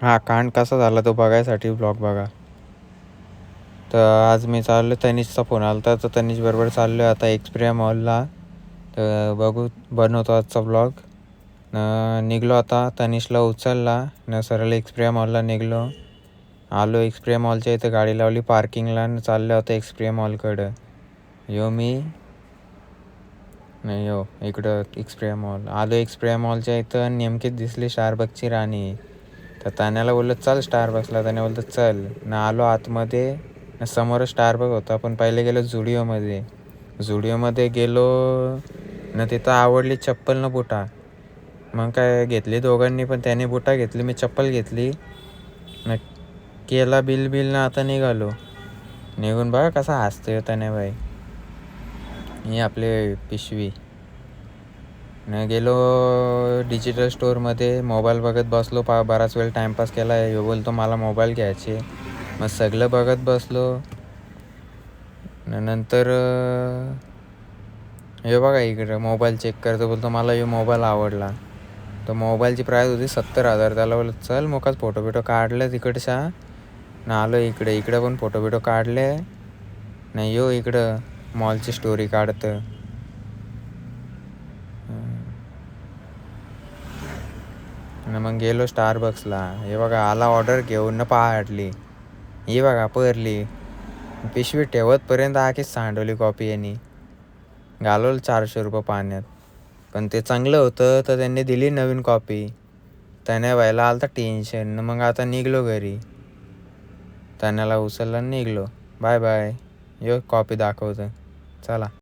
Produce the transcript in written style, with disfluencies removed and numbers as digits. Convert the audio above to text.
हा कांड कसा झाला तो बघायसाठी ब्लॉग बघा. तर आज मी चाललो, तनिषचा फोन आला तर तनिष बरोबर चाललो आता एक्सप्रिया मॉलला. तर बघू बनवतो आजचा ब्लॉग. निघलो आता, तनिषला उचलला न सरळ एक्सप्रिया मॉलला निघलो. आलो एक्सप्रिया मॉलच्या इथं, गाडी लावली पार्किंगला आणि चाललो होतं एक्सप्रिया मॉलकडं. मी नाही इकडं एक्सप्रिया मॉल आलो. एक्सप्रिया मॉलच्या इथं नेमकीच दिसली स्टारबक्सची राणी. तर तान्याला बोललं चल स्टारबक्सला, त्याने बोलतं चल ना. आलो आतमध्ये, समोरच स्टारबक्स होता, पण पहिले गेलो झुडिओमध्ये गेलो न. तिथं आवडली चप्पल न बुटा. मग काय घेतली दोघांनी, पण त्याने बुटा घेतली, मी चप्पल घेतली न. केला बिल ना. आता निघालो. निघून बघा कसा हसतोय त्याने बाई. ही आपले पिशवी न. गेलो डिजिटल स्टोअरमध्ये, मोबाईल बघत बसलो. बराच वेळ टाईमपास केला. बोलतो मला मोबाईल घ्यायचे. मग सगळं बघत बसलो. नंतर हे बघा इकडं मोबाईल चेक करतो. बोलतो मला हे मोबाईल आवडला. तर मोबाईलची प्राईस होती 70,000. त्याला बोलतो चल मोकाच फोटो काढले तिकडच्या ना. आलो इकडे पण फोटो काढले नाही. इकडं मॉलची स्टोरी काढतं. मग गेलो स्टारबक्सला. हे बघा आला ऑर्डर घेऊन न पाहटली. ही बघा परली पिशवी ठेवतपर्यंत आखीच सांडवली कॉपी. यांनी घालवलं 400 रुपये पाण्यात. पण ते चांगलं होतं तर त्यांनी दिली नवीन कॉपी. त्याने व्हायला आलं तर टेन्शन. मग आता निघलो घरी. त्याण्याला उचलला निघलो. Bye bye. कॉपी दाखवतं. चला.